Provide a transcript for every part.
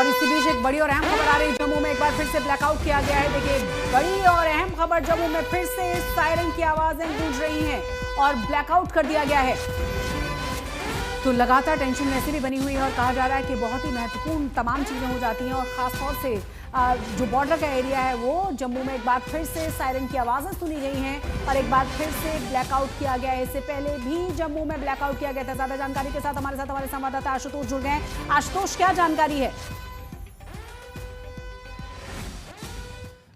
और इसी बीच एक बड़ी और अहम खबर आ रही है। जम्मू में एक बार फिर से ब्लैकआउट किया गया है। देखिए, बड़ी और अहम खबर, जम्मू में फिर से सायरन की आवाजें गूंज रही हैं और ब्लैकआउट कर दिया गया है। तो लगातार टेंशन वैसे भी बनी हुई है और कहा जा रहा है कि बहुत ही महत्वपूर्ण तमाम चीजें हो जाती हैं और खासतौर से जो बॉर्डर का एरिया है वो जम्मू में एक बार फिर से सायरन की आवाजें सुनी गई हैं और एक बार फिर से ब्लैकआउट किया गया है। इससे पहले भी जम्मू में ब्लैकआउट किया गया था। ज्यादा जानकारी के साथ हमारे संवाददाता आशुतोष जुड़ गए हैं। आशुतोष, क्या जानकारी है?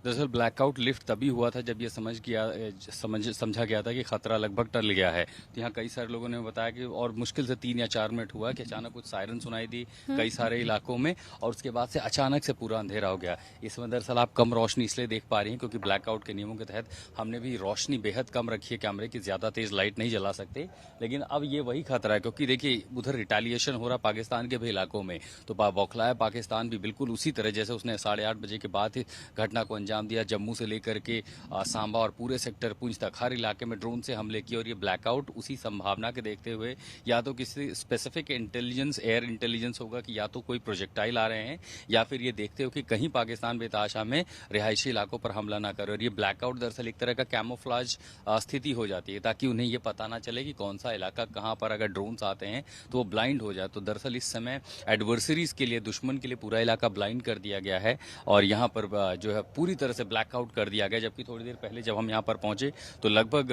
दरअसल ब्लैकआउट लिफ्ट तभी हुआ था जब ये समझा गया था कि खतरा लगभग टल गया है। तो यहाँ कई सारे लोगों ने बताया कि और मुश्किल से 3 या 4 मिनट हुआ कि अचानक कुछ सायरन सुनाई दी कई सारे इलाकों में और उसके बाद से अचानक से पूरा अंधेरा हो गया। इसमें दरअसल आप कम रोशनी इसलिए देख पा रही हैं क्योंकि ब्लैकआउट के नियमों के तहत हमने भी रोशनी बेहद कम रखी है कैमरे की, ज्यादा तेज लाइट नहीं जला सकते। लेकिन अब ये वही खतरा है क्योंकि देखिए उधर रिटेलिएशन हो रहा पाकिस्तान के भी इलाकों में, तो बौखलाया पाकिस्तान भी बिल्कुल उसी तरह जैसे उसने 8:30 बजे के बाद ही घटना को अंजाम दिया। जम्मू से लेकर के सांबा और पूरे सेक्टर पुंछ तक हर इलाके में ड्रोन से हमले किए और ये ब्लैकआउट उसी संभावना के देखते हुए या तो किसी स्पेसिफिक इंटेलिजेंस, एयर इंटेलिजेंस होगा कि या तो कोई प्रोजेक्टाइल आ रहे हैं या फिर ये देखते हो कि कहीं पाकिस्तान बेताशा में रिहायशी इलाकों पर हमला ना करे। और ये ब्लैकआउट दरअसल एक तरह का कैमोफ्लाज स्थिति हो जाती है ताकि उन्हें ये पता ना चले कि कौन सा इलाका कहां पर अगर ड्रोन्स आते हैं तो वो ब्लाइंड हो जाए। तो दरअसल इस समय एडवर्सरीज के लिए, दुश्मन के लिए पूरा इलाका ब्लाइंड कर दिया गया है और यहाँ पर जो है पूरी तरह से ब्लैकआउट कर दिया गया। जबकि थोड़ी देर पहले जब हम यहाँ पर पहुंचे तो लगभग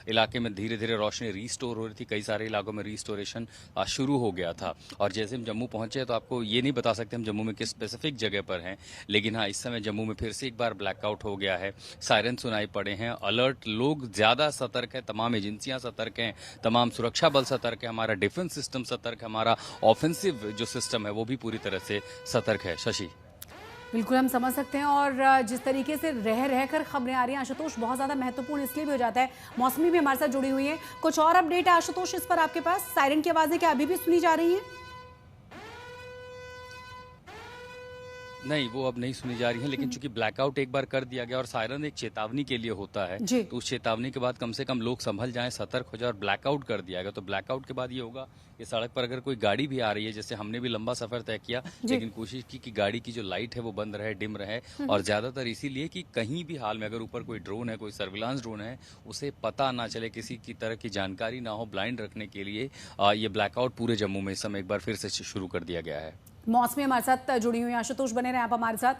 इलाके में धीरे धीरे रोशनी रीस्टोर हो रही थी। कई सारे इलाकों में रीस्टोरेशन शुरू हो गया था। और जैसे हम जम्मू पहुंचे तो आपको ये नहीं बता सकते हम जम्मू में किस स्पेसिफिक जगह पर हैं, लेकिन हाँ, इस समय जम्मू में फिर से एक बार ब्लैकआउट हो गया है। सायरन सुनाई पड़े हैं, अलर्ट, लोग ज्यादा सतर्क है, तमाम एजेंसियां सतर्क हैं, तमाम सुरक्षा बल सतर्क है, हमारा डिफेंस सिस्टम सतर्क है, हमारा ऑफेंसिव जो सिस्टम है वो भी पूरी तरह से सतर्क है। शशि, बिल्कुल हम समझ सकते हैं और जिस तरीके से रह कर खबरें आ रही हैं आशुतोष, बहुत ज्यादा महत्वपूर्ण इसलिए भी हो जाता है। मौसमी भी हमारे साथ जुड़ी हुई है, कुछ और अपडेट है आशुतोष इस पर आपके पास? सायरन की आवाजें क्या अभी भी सुनी जा रही हैं? नहीं, वो अब नहीं सुनी जा रही है, लेकिन चूंकि ब्लैकआउट एक बार कर दिया गया और सायरन एक चेतावनी के लिए होता है, तो उस चेतावनी के बाद कम से कम लोग संभल जाएं, सतर्क हो जाए और ब्लैकआउट कर दिया गया। तो ब्लैकआउट के बाद ये होगा कि सड़क पर अगर कोई गाड़ी भी आ रही है, जैसे हमने भी लंबा सफर तय किया लेकिन कोशिश की कि गाड़ी की जो लाइट है वो बंद रहे, डिम रहे, और ज्यादातर इसीलिए कि कहीं भी हाल में अगर ऊपर कोई ड्रोन है, कोई सर्विलांस ड्रोन है, उसे पता ना चले, किसी की तरह की जानकारी ना हो, ब्लाइंड रखने के लिए ये ब्लैकआउट पूरे जम्मू में इस समय एक बार फिर से शुरू कर दिया गया है। मौसमी हमारे साथ जुड़ी हुई हैं, आशुतोष बने रहे आप हमारे साथ।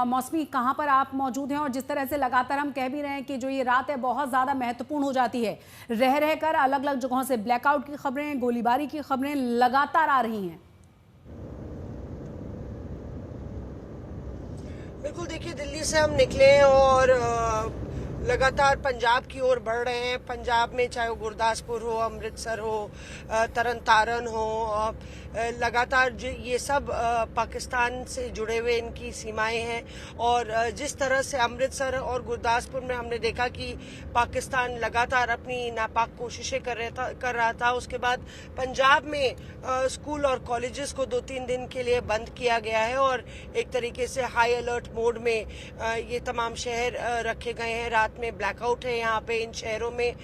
मौसमी, कहां पर आप मौजूद हैं? और जिस तरह से लगातार हम कह भी रहे हैं कि जो ये रात है बहुत ज्यादा महत्वपूर्ण हो जाती है, रह कर अलग अलग जगहों से ब्लैकआउट की खबरें, गोलीबारी की खबरें लगातार आ रही हैं। बिल्कुल, देखिए, दिल्ली से हम निकले और लगातार पंजाब की ओर बढ़ रहे हैं। पंजाब में चाहे वो गुरदासपुर हो, अमृतसर हो, तरन तारण हो, लगातार ये सब पाकिस्तान से जुड़े हुए इनकी सीमाएं हैं। और जिस तरह से अमृतसर और गुरदासपुर में हमने देखा कि पाकिस्तान लगातार अपनी नापाक कोशिशें कर रहा था, उसके बाद पंजाब में स्कूल और कॉलेजेस को 2-3 दिन के लिए बंद किया गया है और एक तरीके से हाई अलर्ट मोड में ये तमाम शहर रखे गए हैं। रात में ब्लैकआउट है यहाँ पे इन शहरों में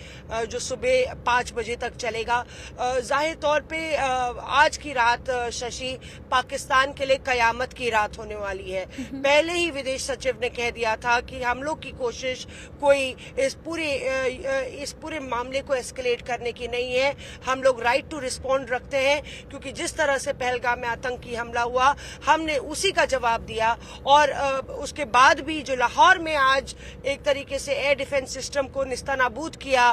जो सुबह 5 बजे तक चलेगा। जाहिर तौर पे आज की रात, शशि, पाकिस्तान के लिए कयामत की रात होने वाली है। पहले ही विदेश सचिव ने कह दिया था कि हम लोग की कोशिश कोई इस पूरे मामले को एस्केलेट करने की नहीं है। हम लोग राइट टू रिस्पॉन्ड रखते हैं क्योंकि जिस तरह से पहलगाम में आतंकी हमला हुआ हमने उसी का जवाब दिया। और उसके बाद भी जो लाहौर में आज एक तरीके से एयर डिफेंस सिस्टम को निस्तानाबूद किया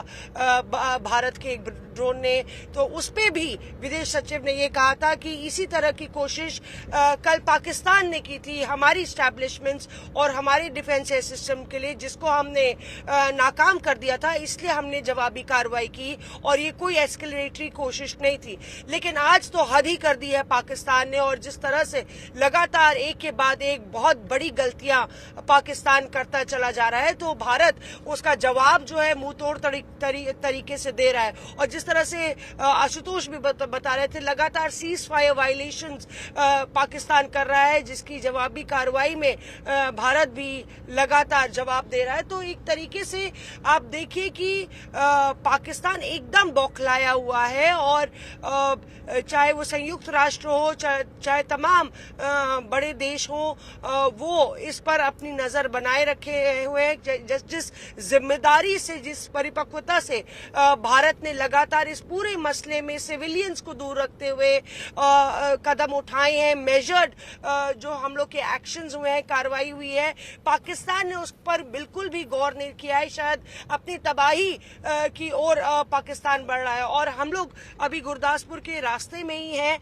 भारत के एक ड्रोन ने, तो उस पे भी विदेश सचिव ने ये कहा था कि इसी तरह की कोशिश कल पाकिस्तान ने की थी हमारी इस्टेब्लिशमेंट्स और हमारे डिफेंस एयर सिस्टम के लिए, जिसको हमने नाकाम कर दिया था, इसलिए हमने जवाबी कार्रवाई की और ये कोई एस्केलेटरी कोशिश नहीं थी। लेकिन आज तो हद ही कर दी है पाकिस्तान ने और जिस तरह से लगातार एक के बाद एक बहुत बड़ी गलतियां पाकिस्तान करता चला जा रहा है, तो भारत भारत उसका जवाब जो है मुंह तोड़ तरीके से दे रहा है। और जिस तरह से आशुतोष भी बता रहे थे, लगातार सीज फायर वायलेशंस पाकिस्तान कर रहा है, जिसकी जवाबी कार्रवाई में भारत भी लगातार जवाब दे रहा है। तो एक तरीके से आप देखिए कि पाकिस्तान एकदम बौखलाया हुआ है और चाहे वो संयुक्त राष्ट्र हो, चाहे तमाम बड़े देश हो, वो इस पर अपनी नजर बनाए रखे हुए हैं। जिस जिम्मेदारी से, जिस परिपक्वता से भारत ने लगातार इस पूरे मसले में सिविलियंस को दूर रखते हुए कदम उठाए हैं, मेजर्ड जो हम लोग के एक्शंस हुए हैं, कार्रवाई हुई है, पाकिस्तान ने उस पर बिल्कुल भी गौर नहीं किया है। शायद अपनी तबाही की ओर पाकिस्तान बढ़ रहा है। और हम लोग अभी गुरदासपुर के रास्ते में ही हैं,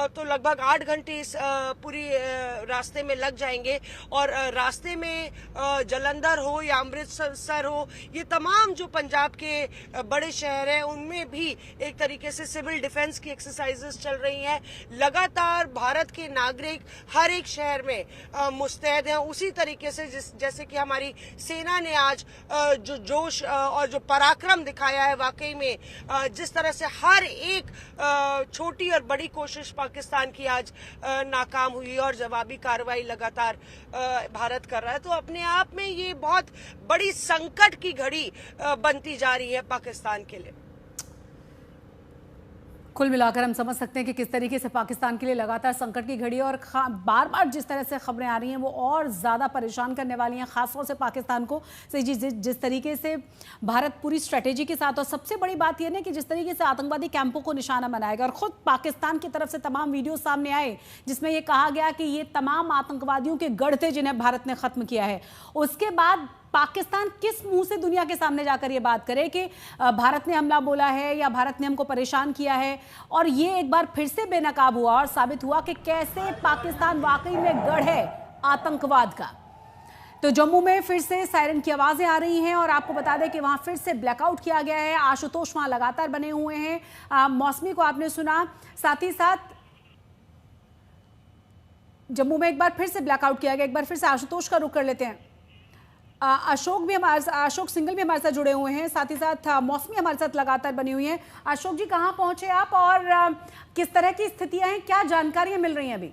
तो लगभग 8 घंटे इस पूरी रास्ते में लग जाएंगे। और रास्ते में जालंधर हो या अमृतसर हो, ये तमाम जो पंजाब के बड़े शहर हैं, उनमें भी एक तरीके से सिविल डिफेंस की एक्सरसाइजेस चल रही हैं। लगातार भारत के नागरिक हर एक शहर में मुस्तैद हैं। उसी तरीके से जैसे कि हमारी सेना ने आज जो जोश और जो पराक्रम दिखाया है, वाकई में जिस तरह से हर एक छोटी और बड़ी कोशिश पाकिस्तान की आज नाकाम हुई और जवाबी कार्रवाई लगातार भारत कर रहा है, तो अपने आप में ये बहुत बड़ी संकट की घड़ी बनती जा रही है पाकिस्तान के लिए। कुल मिलाकर हम समझ सकते हैं कि किस तरीके से पाकिस्तान के लिए लगातार संकट की घड़ी और बार बार जिस तरह से खबरें आ रही हैं वो और ज़्यादा परेशान करने वाली हैं, खासतौर से पाकिस्तान को। जिस तरीके से भारत पूरी स्ट्रेटेजी के साथ, और सबसे बड़ी बात यह है कि जिस तरीके से आतंकवादी कैंपों को निशाना बनाएगा, और ख़ुद पाकिस्तान की तरफ से तमाम वीडियो सामने आए जिसमें यह कहा गया कि ये तमाम आतंकवादियों के गढ़ थे जिन्हें भारत ने ख़त्म किया है। उसके बाद पाकिस्तान किस मुंह से दुनिया के सामने जाकर ये बात करे कि भारत ने हमला बोला है या भारत ने हमको परेशान किया है। और ये एक बार फिर से बेनकाब हुआ और साबित हुआ कि कैसे पाकिस्तान वाकई में गढ़ है आतंकवाद का। तो जम्मू में फिर से सायरन की आवाजें आ रही हैं और आपको बता दें कि वहां फिर से ब्लैकआउट किया गया है। आशुतोष वहां लगातार बने हुए हैं। मौसमी को आपने सुना, साथ ही साथ जम्मू में एक बार फिर से ब्लैकआउट किया गया। एक बार फिर से आशुतोष का रुख कर लेते हैं। अशोक सिंगल भी हमारे साथ जुड़े हुए हैं, साथ ही साथ मौसमी हमारे साथ लगातार बनी हुई हैं। अशोक जी, कहां पहुंचे आप और किस तरह की स्थितियां हैं, क्या जानकारियां मिल रही हैं अभी?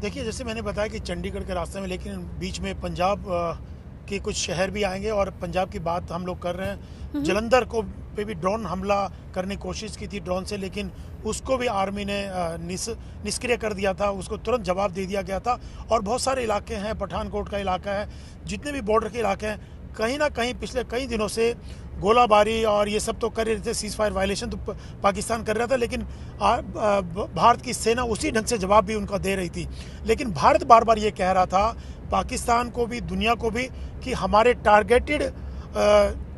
देखिए, जैसे मैंने बताया कि चंडीगढ़ के रास्ते में, लेकिन बीच में पंजाब के कुछ शहर भी आएंगे और पंजाब की बात हम लोग कर रहे हैं। जालंधर को पे भी ड्रोन हमला करने की कोशिश की थी ड्रोन से, लेकिन उसको भी आर्मी ने निष्क्रिय कर दिया था, उसको तुरंत जवाब दे दिया गया था। और बहुत सारे इलाके हैं, पठानकोट का इलाका है, जितने भी बॉर्डर के इलाके हैं, कहीं ना कहीं पिछले कई दिनों से गोलाबारी और ये सब तो कर रहे थे, सीज फायर वायलेशन तो पाकिस्तान कर रहा था, लेकिन भारत की सेना उसी ढंग से जवाब भी उनका दे रही थी। लेकिन भारत बार बार ये कह रहा था पाकिस्तान को भी, दुनिया को भी, कि हमारे टारगेटेड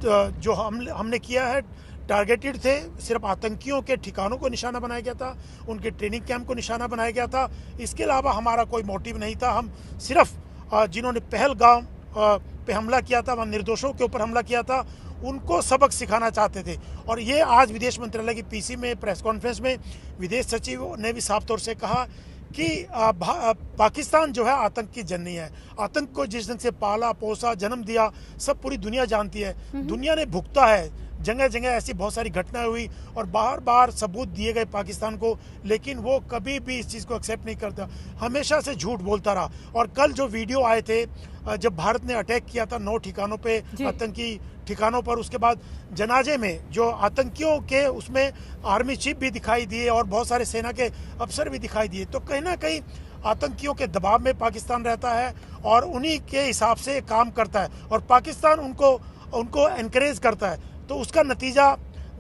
जो हमने किया है, टारगेटेड थे, सिर्फ आतंकियों के ठिकानों को निशाना बनाया गया था, उनके ट्रेनिंग कैंप को निशाना बनाया गया था। इसके अलावा हमारा कोई मोटिव नहीं था। हम सिर्फ जिन्होंने पहलगाम पे हमला किया था, वहाँ निर्दोषों के ऊपर हमला किया था, उनको सबक सिखाना चाहते थे। और ये आज विदेश मंत्रालय की पीसी में प्रेस कॉन्फ्रेंस में विदेश सचिव ने भी साफ तौर से कहा कि पाकिस्तान जो है आतंक की जननी है। आतंक को जिस ढंग से पाला पोसा जन्म दिया, सब पूरी दुनिया जानती है, दुनिया ने भुगता है। जगह जगह ऐसी बहुत सारी घटनाएं हुई और बार बार सबूत दिए गए पाकिस्तान को, लेकिन वो कभी भी इस चीज़ को एक्सेप्ट नहीं करता, हमेशा से झूठ बोलता रहा। और कल जो वीडियो आए थे, जब भारत ने अटैक किया था 9 ठिकानों पे, आतंकी ठिकानों पर, उसके बाद जनाजे में जो आतंकियों के, उसमें आर्मी चीफ भी दिखाई दिए और बहुत सारे सेना के अफसर भी दिखाई दिए। तो कहीं ना कहीं आतंकियों के दबाव में पाकिस्तान रहता है और उन्हीं के हिसाब से काम करता है और पाकिस्तान उनको एनकरेज करता है। तो उसका नतीजा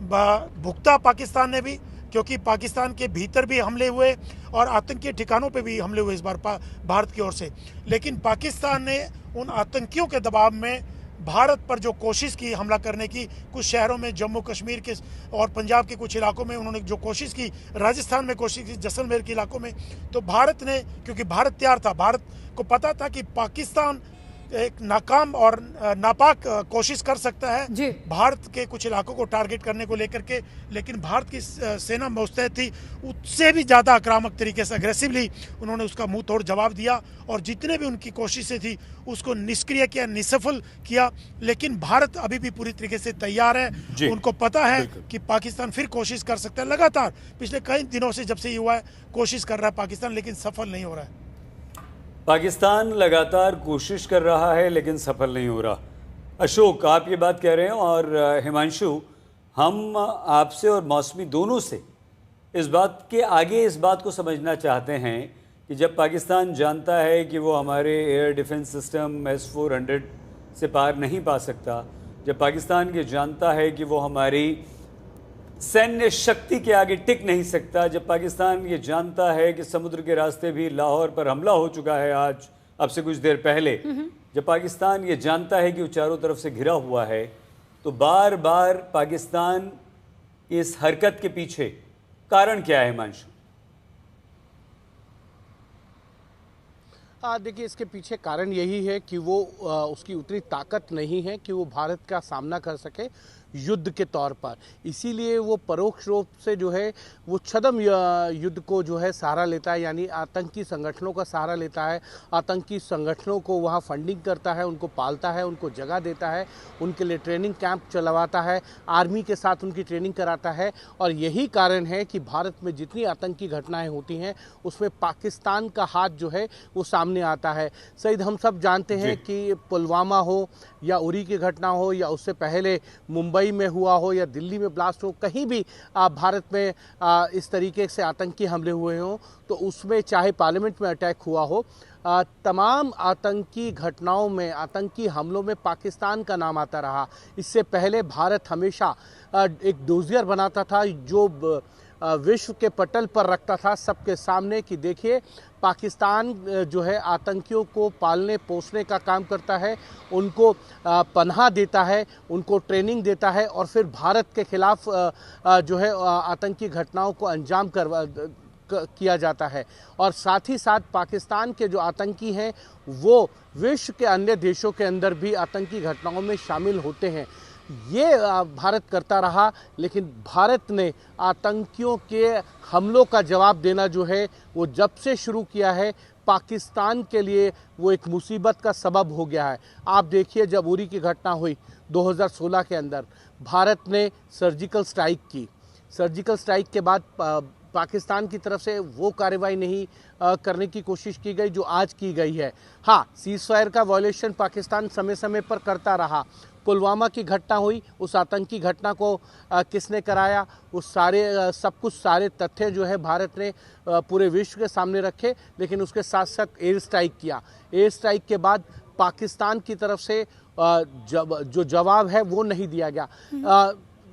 भुगता पाकिस्तान ने भी, क्योंकि पाकिस्तान के भीतर भी हमले हुए और आतंकी ठिकानों पे भी हमले हुए इस बार भारत की ओर से। लेकिन पाकिस्तान ने उन आतंकियों के दबाव में भारत पर जो कोशिश की हमला करने की, कुछ शहरों में, जम्मू कश्मीर के और पंजाब के कुछ इलाकों में उन्होंने जो कोशिश की, राजस्थान में कोशिश की, जैसलमेर के इलाकों में, तो भारत ने, क्योंकि भारत तैयार था, भारत को पता था कि पाकिस्तान एक नाकाम और नापाक कोशिश कर सकता जी। है भारत के कुछ इलाकों को टारगेट करने को लेकर के, लेकिन भारत की सेना मुस्तैद थी, उससे भी ज़्यादा आक्रामक तरीके से अग्रेसिवली उन्होंने उसका मुंह तोड़ जवाब दिया और जितने भी उनकी कोशिशें थी उसको निष्क्रिय किया, निसफल किया। लेकिन भारत अभी भी पूरी तरीके से तैयार है, उनको पता है कि पाकिस्तान फिर कोशिश कर सकता है। लगातार पिछले कई दिनों से जब से ये हुआ है कोशिश कर रहा है पाकिस्तान, लेकिन सफल नहीं हो रहा है। पाकिस्तान लगातार कोशिश कर रहा है लेकिन सफल नहीं हो रहा। अशोक, आप ये बात कह रहे हैं और हिमांशु, हम आपसे और मौसमी दोनों से इस बात के आगे इस बात को समझना चाहते हैं कि जब पाकिस्तान जानता है कि वो हमारे एयर डिफेंस सिस्टम S-400 से पार नहीं पा सकता, जब पाकिस्तान ये जानता है कि वो हमारी सैन्य शक्ति के आगे टिक नहीं सकता, जब पाकिस्तान ये जानता है कि समुद्र के रास्ते भी लाहौर पर हमला हो चुका है आज अब से कुछ देर पहले, जब पाकिस्तान ये जानता है कि वो चारों तरफ से घिरा हुआ है, तो बार बार पाकिस्तान इस हरकत के पीछे कारण क्या है हिमांशु? देखिए, इसके पीछे कारण यही है कि वो उसकी उतनी ताकत नहीं है कि वो भारत का सामना कर सके युद्ध के तौर पर। इसीलिए वो परोक्ष रूप से जो है वो छद्म युद्ध को जो है सहारा लेता है, यानी आतंकी संगठनों का सहारा लेता है। आतंकी संगठनों को वहाँ फंडिंग करता है, उनको पालता है, उनको जगह देता है, उनके लिए ट्रेनिंग कैंप चलवाता है, आर्मी के साथ उनकी ट्रेनिंग कराता है। और यही कारण है कि भारत में जितनी आतंकी घटनाएं होती हैं उसमें पाकिस्तान का हाथ जो है वो सामने आता है। सईद, हम सब जानते हैं कि पुलवामा हो या उरी की घटना हो या उससे पहले मुंबई में हुआ हो या दिल्ली में ब्लास्ट हो, कहीं भी भारत में इस तरीके से आतंकी हमले हुए हों, तो उसमें चाहे पार्लियामेंट में अटैक हुआ हो, तमाम आतंकी घटनाओं में, आतंकी हमलों में पाकिस्तान का नाम आता रहा। इससे पहले भारत हमेशा एक डोजियर बनाता था जो विश्व के पटल पर रखता था सबके सामने कि देखिए पाकिस्तान जो है आतंकियों को पालने पोसने का काम करता है, उनको पनाह देता है, उनको ट्रेनिंग देता है और फिर भारत के खिलाफ जो है आतंकी घटनाओं को अंजाम किया जाता है। और साथ ही साथ पाकिस्तान के जो आतंकी हैं वो विश्व के अन्य देशों के अंदर भी आतंकी घटनाओं में शामिल होते हैं। ये भारत करता रहा, लेकिन भारत ने आतंकियों के हमलों का जवाब देना जो है वो जब से शुरू किया है, पाकिस्तान के लिए वो एक मुसीबत का सबब हो गया है। आप देखिए, जब उरी की घटना हुई 2016 के अंदर, भारत ने सर्जिकल स्ट्राइक की। सर्जिकल स्ट्राइक के बाद पाकिस्तान की तरफ से वो कार्रवाई नहीं करने की कोशिश की गई जो आज की गई है। हाँ, सीज़फायर का वायलेशन पाकिस्तान समय समय पर करता रहा। पुलवामा की घटना हुई, उस आतंकी घटना को किसने कराया, उस सारे तथ्य जो है भारत ने पूरे विश्व के सामने रखे, लेकिन उसके साथ साथ एयर स्ट्राइक किया। एयर स्ट्राइक के बाद पाकिस्तान की तरफ से जो जवाब है वो नहीं दिया गया।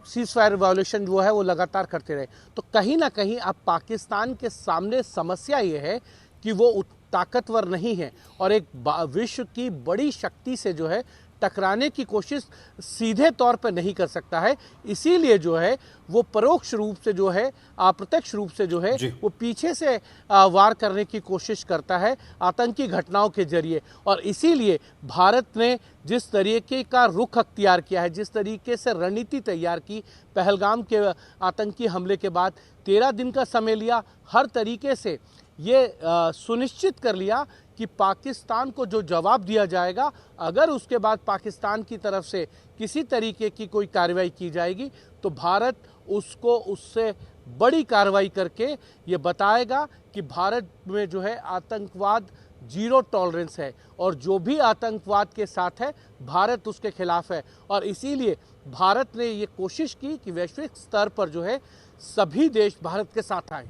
सीज़फायर वायलेशन जो है वो लगातार करते रहे। तो कहीं ना कहीं अब पाकिस्तान के सामने समस्या ये है कि वो ताकतवर नहीं है और एक विश्व की बड़ी शक्ति से जो है टकराने की कोशिश सीधे तौर पर नहीं कर सकता है। इसीलिए जो है वो परोक्ष रूप से जो है, अप्रत्यक्ष रूप से जो है वो पीछे से वार करने की कोशिश करता है आतंकी घटनाओं के जरिए। और इसीलिए भारत ने जिस तरीके का रुख अख्तियार किया है, जिस तरीके से रणनीति तैयार की, पहलगाम के आतंकी हमले के बाद 13 दिन का समय लिया, हर तरीके से ये सुनिश्चित कर लिया कि पाकिस्तान को जो जवाब दिया जाएगा, अगर उसके बाद पाकिस्तान की तरफ से किसी तरीके की कोई कार्रवाई की जाएगी तो भारत उसको उससे बड़ी कार्रवाई करके ये बताएगा कि भारत में जो है आतंकवाद जीरो टॉलरेंस है और जो भी आतंकवाद के साथ है भारत उसके खिलाफ है। और इसीलिए भारत ने ये कोशिश की कि वैश्विक स्तर पर जो है सभी देश भारत के साथ आए।